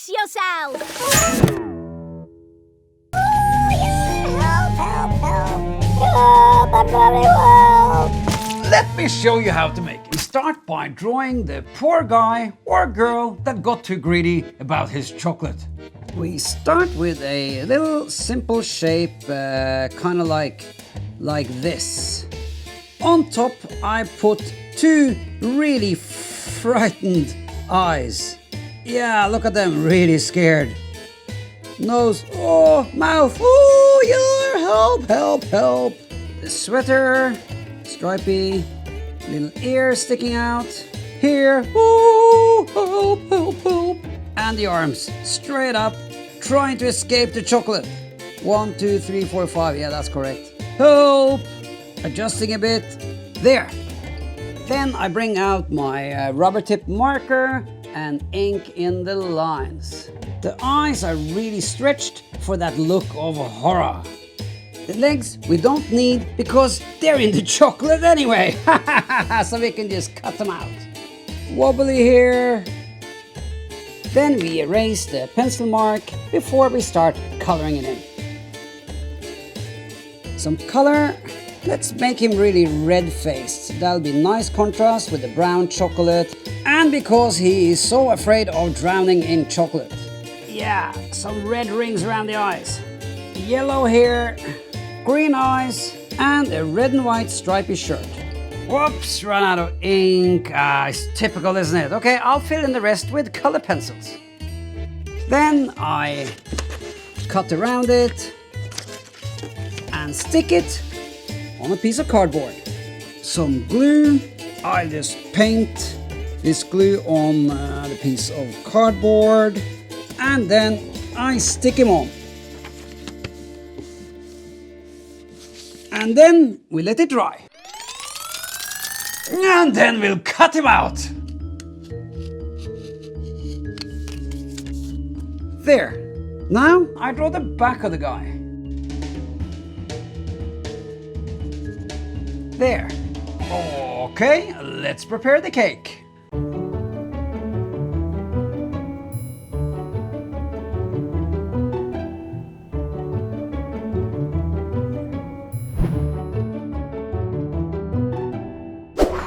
Fix yourself! Let me show you how to make it. We start by drawing the poor guy or girl that got too greedy about his chocolate. We start with a little simple shape, kind of like this. On top, I put two really frightened eyes. Yeah, look at them, really scared. Nose, oh, mouth, oh, yeah, help, help, help. The sweater, stripy, little ear sticking out. Here, oh, help, help, help. And the arms, straight up, trying to escape the chocolate. 1, 2, 3, 4, 5, yeah, that's correct. Help! Adjusting a bit. There. Then I bring out my rubber tip marker and ink in the lines. The eyes are really stretched for that look of horror. The legs we don't need because they're in the chocolate anyway. So we can just cut them out. Wobbly here. Then we erase the pencil mark before we start coloring it in. Some color. Let's make him really red-faced. That'll be nice contrast with the brown chocolate. And because he is so afraid of drowning in chocolate. Yeah, some red rings around the eyes. Yellow hair, green eyes, and a red and white stripy shirt. Whoops, run out of ink. It's typical, isn't it? Okay, I'll fill in the rest with color pencils. Then I cut around it and stick it on a piece of cardboard. Some glue. I just paint this glue on the piece of cardboard and then I stick him on. And then we let it dry. And then we'll cut him out. There. Now I draw the back of the guy. There. Okay, let's prepare the cake.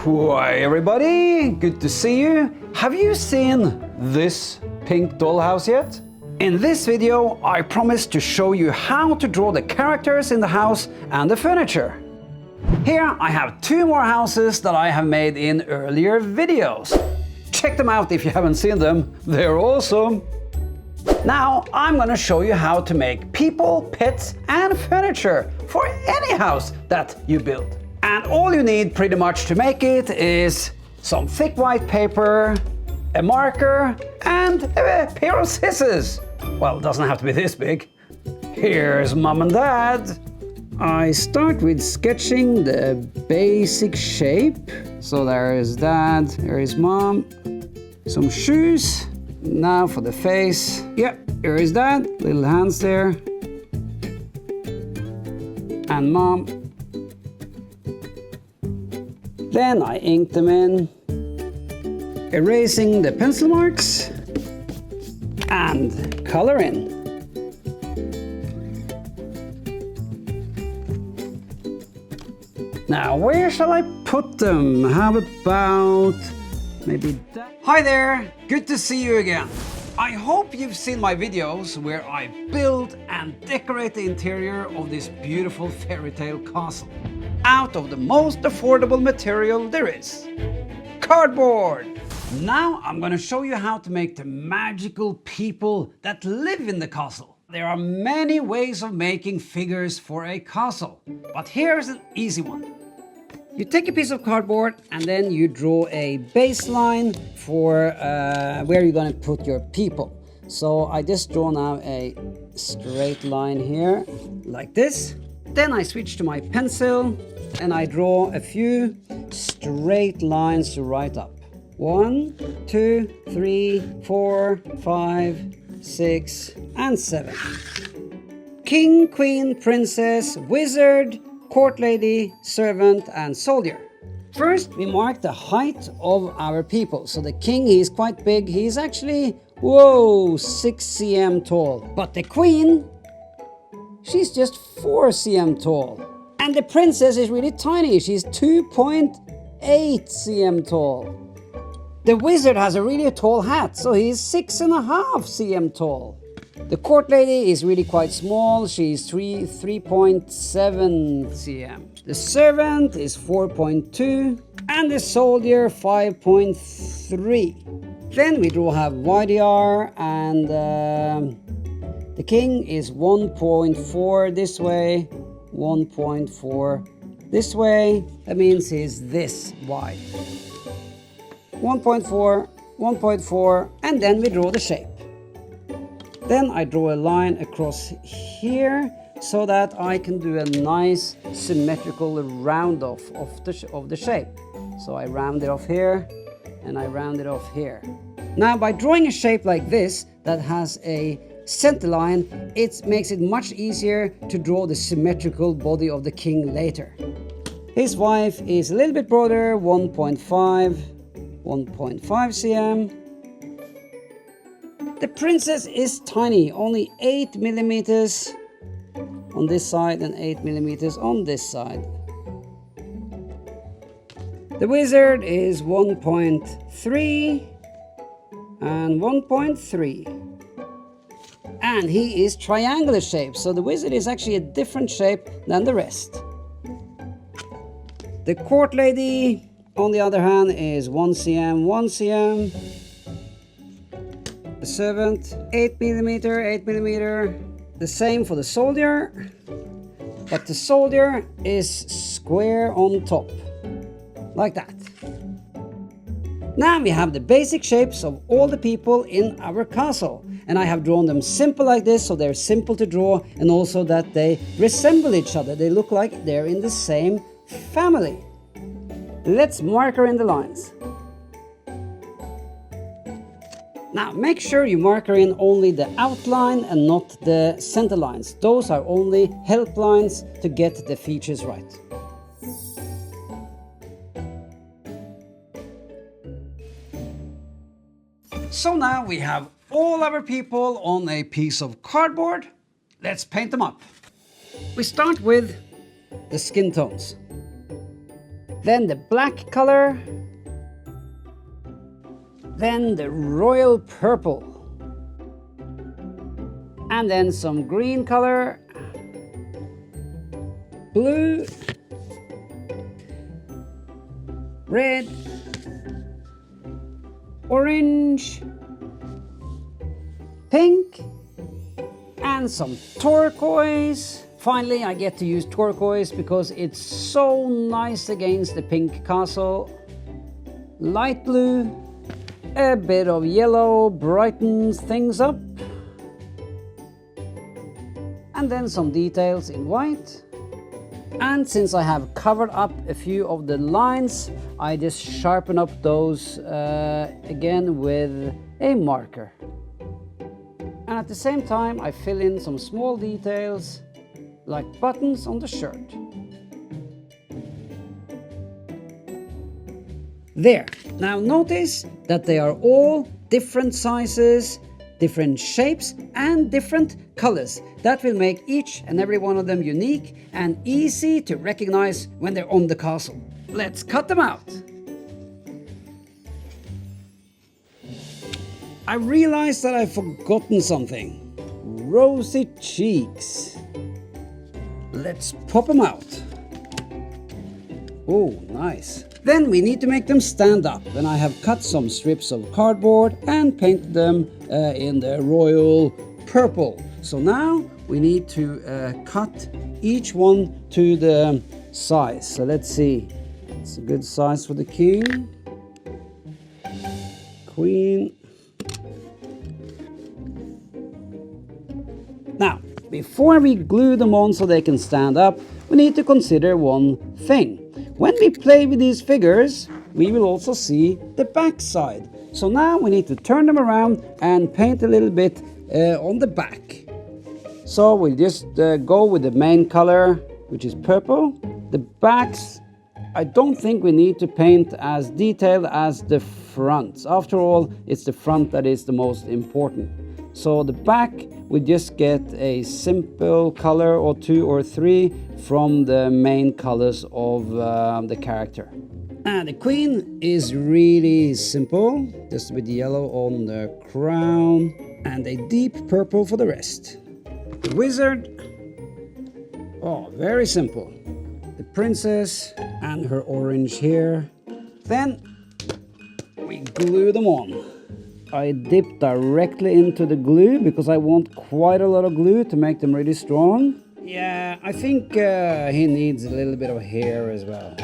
Why, everybody, good to see you. Have you seen this pink dollhouse yet? In this video, I promised to show you how to draw the characters in the house and the furniture. Here I have two more houses that I have made in earlier videos. Check them out if you haven't seen them, they're awesome. Now I'm gonna show you how to make people, pets and furniture for any house that you build. And all you need pretty much to make it is some thick white paper, a marker and a pair of scissors. Well, it doesn't have to be this big. Here's mom and dad. I start with sketching the basic shape. So there is dad, there is mom, some shoes. Now for the face. Yep, here is dad, little hands there. And mom. Then I ink them in, erasing the pencil marks and color in. Now, where shall I put them? How about maybe that? Hi there, good to see you again. I hope you've seen my videos where I build and decorate the interior of this beautiful fairy tale castle out of the most affordable material there is, cardboard. Now I'm going to show you how to make the magical people that live in the castle. There are many ways of making figures for a castle, but here's an easy one. You take a piece of cardboard and then you draw a baseline for where you're going to put your people. So I just draw now a straight line here, like this. Then I switch to my pencil and I draw a few straight lines to write up. 1, 2, 3, 4, 5, 6, and 7. King, queen, princess, wizard, court lady, servant, and soldier. First, we mark the height of our people. So the king, he's quite big. He's actually Whoa, 6 cm tall. But the queen, she's just 4 cm tall. And the princess is really tiny. She's 2.8 cm tall. The wizard has a really tall hat, so he's 6.5 cm tall. The court lady is really quite small. She's 3.7 cm. The servant is 4.2 and the soldier 5.3. Then we have YDR and the king is 1.4 this way, 1.4 this way. That means he's this wide. 1.4, 1.4, and then we draw the shape. Then I draw a line across here so that I can do a nice symmetrical round off of the shape. So I round it off here and I round it off here. Now by drawing a shape like this that has a center line, it makes it much easier to draw the symmetrical body of the king later. His wife is a little bit broader, 1.5 cm. The princess is tiny, only 8 millimeters on this side and 8 millimeters on this side. The wizard is 1.3 and 1.3. And he is triangular shape, so the wizard is actually a different shape than the rest. The court lady, on the other hand, is 1 cm, 1 cm. The servant, 8 millimeter, 8 millimeter. The same for the soldier, but the soldier is square on top, like that. Now we have the basic shapes of all the people in our castle. And I have drawn them simple like this, so they're simple to draw, and also that they resemble each other. They look like they're in the same family. Let's marker in the lines. Now make sure you marker in only the outline and not the center lines. Those are only help lines to get the features right. So now we have all our people on a piece of cardboard. Let's paint them up. We start with the skin tones. Then the black color. Then the royal purple. And then some green color. Blue. Red. Orange. Pink. And some turquoise. Finally, I get to use turquoise because it's so nice against the pink castle. Light blue. A bit of yellow brightens things up. And then some details in white. And since I have covered up a few of the lines, I just sharpen up those again with a marker. And at the same time, I fill in some small details like buttons on the shirt. There. Now notice that they are all different sizes, different shapes and different colors. That will make each and every one of them unique and easy to recognize when they're on the castle. Let's cut them out. I realized that I've forgotten something. Rosy cheeks. Let's pop them out. Oh, nice. Then we need to make them stand up, and I have cut some strips of cardboard and painted them in the royal purple. So now we need to cut each one to the size. So let's see. It's a good size for the king, queen. Now, before we glue them on so they can stand up, we need to consider one thing. When we play with these figures, we will also see the back side. So now we need to turn them around and paint a little bit on the back. So we'll just go with the main color, which is purple. The backs, I don't think we need to paint as detailed as the front. After all, it's the front that is the most important. So the back, we just get a simple color or 2 or 3 from the main colors of the character. And the queen is really simple, just with yellow on the crown and a deep purple for the rest. The wizard, oh, very simple. The princess and her orange hair. Then we glue them on. I dip directly into the glue because I want quite a lot of glue to make them really strong. Yeah, I think he needs a little bit of hair as well.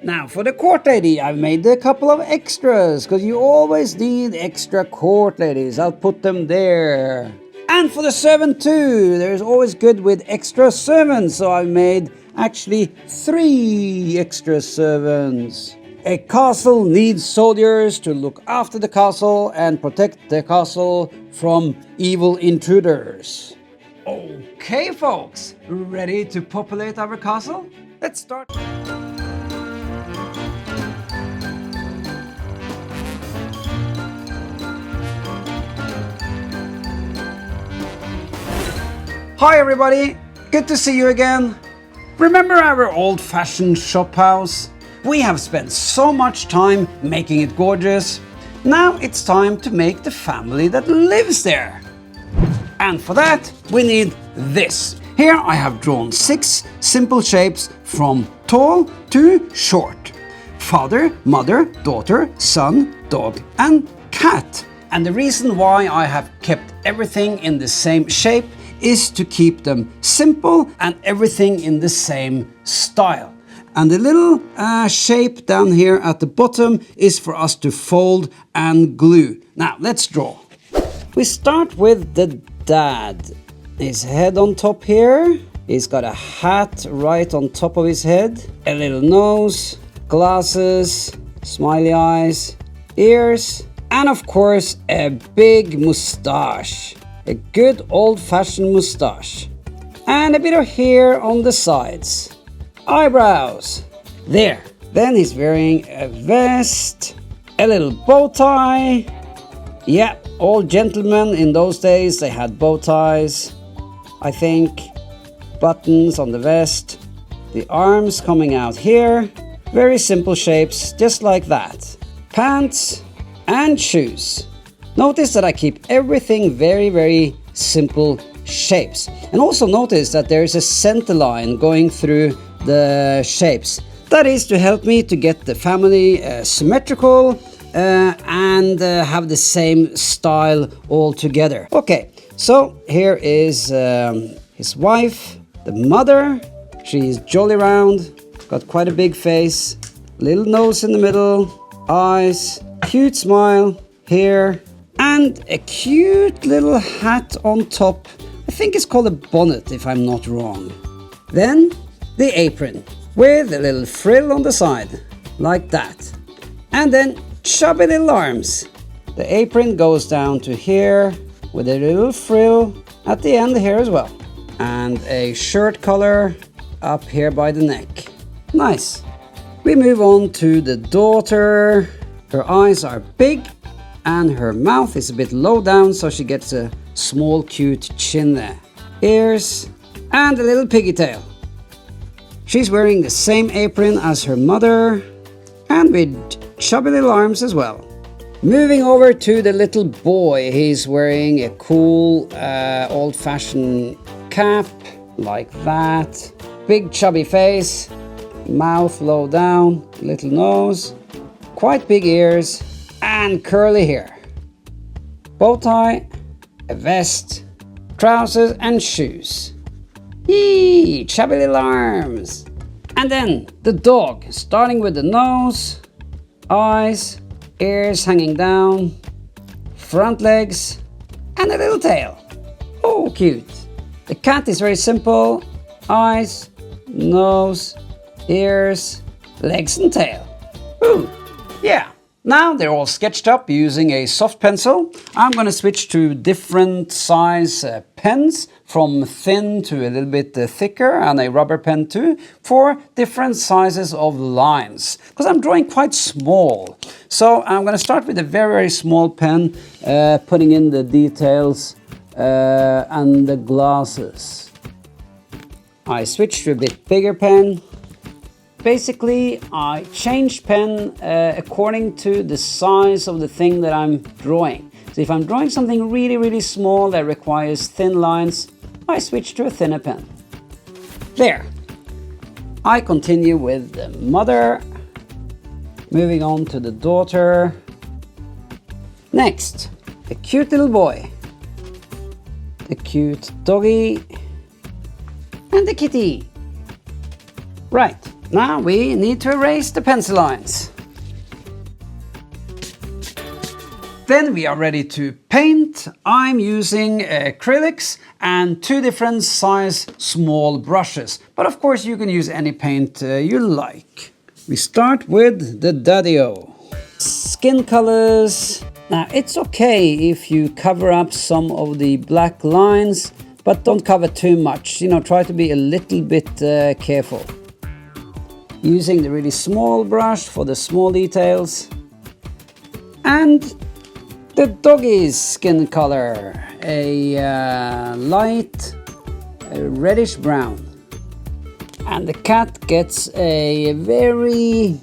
Now for the court lady, I've made a couple of extras because you always need extra court ladies. I'll put them there. And for the servant too, there's always good with extra servants. So I made actually 3 extra servants. A castle needs soldiers to look after the castle and protect the castle from evil intruders. Okay folks, ready to populate our castle? Let's start. Hi everybody, good to see you again. Remember our old-fashioned shop house? We have spent so much time making it gorgeous. Now it's time to make the family that lives there. And for that, we need this. Here I have drawn 6 simple shapes from tall to short. Father, mother, daughter, son, dog, and cat. And the reason why I have kept everything in the same shape is to keep them simple and everything in the same style. And the little shape down here at the bottom is for us to fold and glue. Now let's draw. We start with the dad. His head on top here. He's got a hat right on top of his head. A little nose, glasses, smiley eyes, ears, and of course a big mustache. A good old-fashioned mustache. And a bit of hair on the sides. Eyebrows. There. Then he's wearing a vest. A little bow tie. Yeah, all gentlemen in those days, they had bow ties. I think. Buttons on the vest. The arms coming out here. Very simple shapes, just like that. Pants and shoes. Notice that I keep everything very simple shapes. And also notice that there is a center line going through the shapes. That is to help me to get the family symmetrical and have the same style all together. Okay, so here is his wife, the mother. She's jolly round, got quite a big face, little nose in the middle, eyes, cute smile, hair, and a cute little hat on top. I think it's called a bonnet if I'm not wrong. Then the apron with a little frill on the side, like that. And then chubby little arms. The apron goes down to here with a little frill at the end here as well. And a shirt collar up here by the neck. Nice. We move on to the daughter. Her eyes are big and her mouth is a bit low down, so she gets a small cute chin there. Ears and a little piggy tail. She's wearing the same apron as her mother and with chubby little arms as well. Moving over to the little boy, he's wearing a cool old-fashioned cap like that. Big chubby face, mouth low down, little nose, quite big ears and curly hair. Bow tie, a vest, trousers and shoes. Yee, chubby little arms. And then the dog, starting with the nose, eyes, ears hanging down, front legs and a little tail. Oh, cute. The cat is very simple. Eyes, nose, ears, legs and tail. Ooh, yeah, Now they're all sketched up using a soft pencil. I'm going to switch to different size pens, from thin to a little bit thicker, and a rubber pen too, for different sizes of lines, because I'm drawing quite small. So I'm going to start with a very, very small pen, putting in the details and the glasses. I switch to a bit bigger pen. Basically, I change pen according to the size of the thing that I'm drawing. So if I'm drawing something really, really small that requires thin lines, I switch to a thinner pen. There. I continue with the mother, moving on to the daughter. Next, the cute little boy, the cute doggy, and the kitty. Right. Now we need to erase the pencil lines. Then we are ready to paint. I'm using acrylics and 2 different size small brushes. But of course you can use any paint you like. We start with the Daddy-O. Skin colors. Now it's okay if you cover up some of the black lines, but don't cover too much. You know, try to be a little bit careful. Using the really small brush for the small details. And the doggy's skin color, a light reddish brown. And the cat gets a very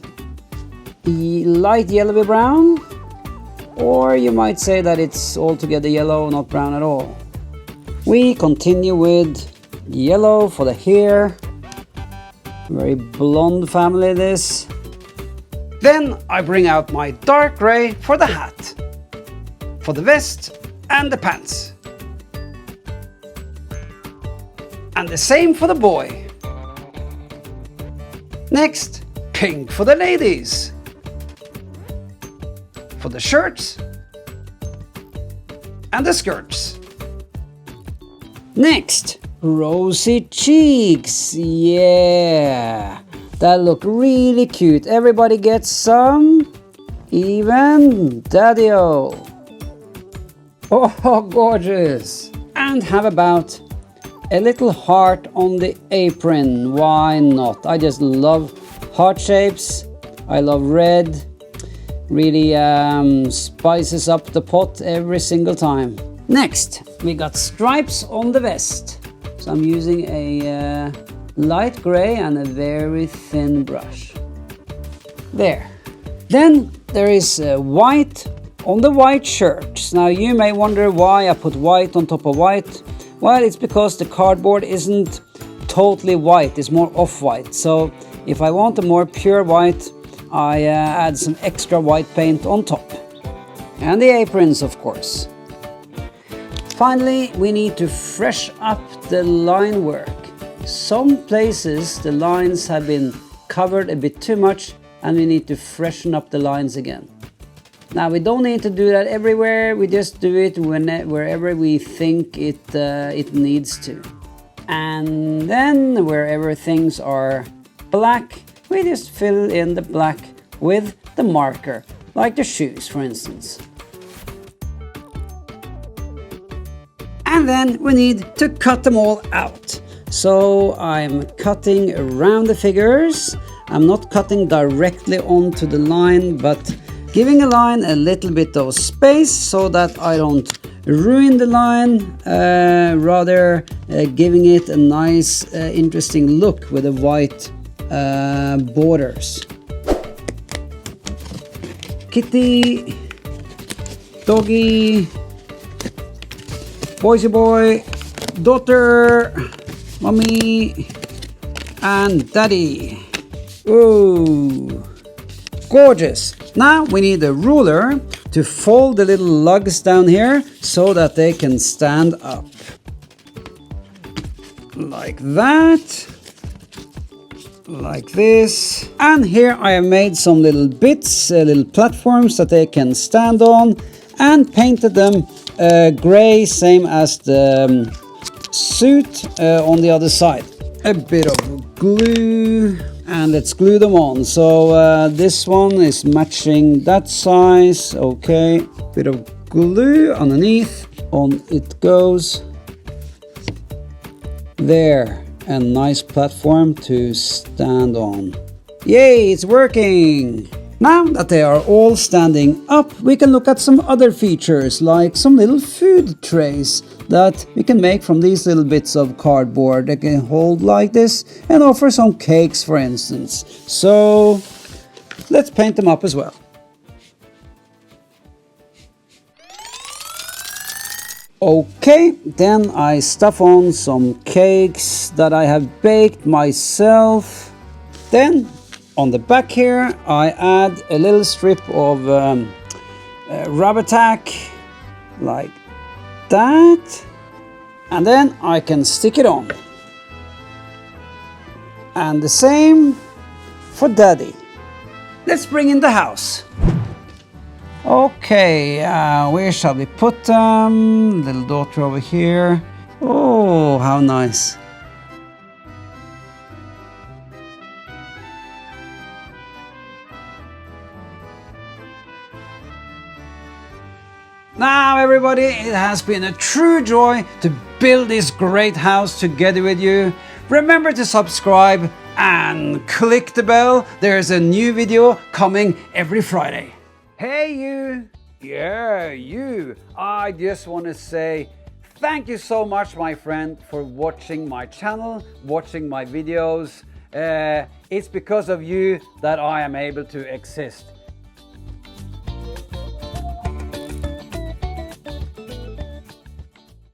light yellowy brown, or you might say that it's altogether yellow, not brown at all. We continue with yellow for the hair. Very blonde family this. Then I bring out my dark gray for the hat, for the vest and the pants. And the same for the boy. Next, pink for the ladies, for the shirts and the skirts. Next, rosy cheeks. Yeah, that look really cute. Everybody gets some, even Daddy-O. Oh, gorgeous. And have about a little heart on the apron. Why not? I just love heart shapes. I love red. Really spices up the pot every single time. Next, we got stripes on the vest. So I'm using a light gray and a very thin brush. There. Then there is white on the white shirts. Now you may wonder why I put white on top of white. Well, it's because the cardboard isn't totally white, it's more off-white. So if I want a more pure white, I add some extra white paint on top. And the aprons, of course. Finally, we need to fresh up the line work. Some places the lines have been covered a bit too much, and we need to freshen up the lines again. Now we don't need to do that everywhere, we just do it wherever we think it needs to. And then wherever things are black, we just fill in the black with the marker, like the shoes for instance. And then we need to cut them all out. So I'm cutting around the figures. I'm not cutting directly onto the line, but giving a line a little bit of space so that I don't ruin the line, rather giving it a nice interesting look with the white borders. Kitty, doggy, boysy boy, daughter, mommy, and daddy. Ooh, gorgeous. Now we need a ruler to fold the little lugs down here so that they can stand up. Like that. Like this. And here I have made some little bits, little platforms that they can stand on, and painted them gray, same as the suit on the other side. A bit of glue And let's glue them on. So this one is matching that size. Okay, bit of glue underneath. On it goes. There, a nice platform to stand on. Yay, it's working! Now that they are all standing up, we can look at some other features, like some little food trays that we can make from these little bits of cardboard. They can hold like this and offer some cakes, for instance. So let's paint them up as well. Okay, then I stuff on some cakes that I have baked myself. Then on the back here, I add a little strip of rubber tack, like that. And then I can stick it on. And the same for Daddy. Let's bring in the house. Okay, where shall we put them? Little daughter over here. Oh, how nice. Now everybody, it has been a true joy to build this great house together with you. Remember to subscribe and click the bell. There's a new video coming every Friday. Hey you! Yeah, you! I just want to say thank you so much, my friend, for watching my channel, watching my videos. It's because of you that I am able to exist.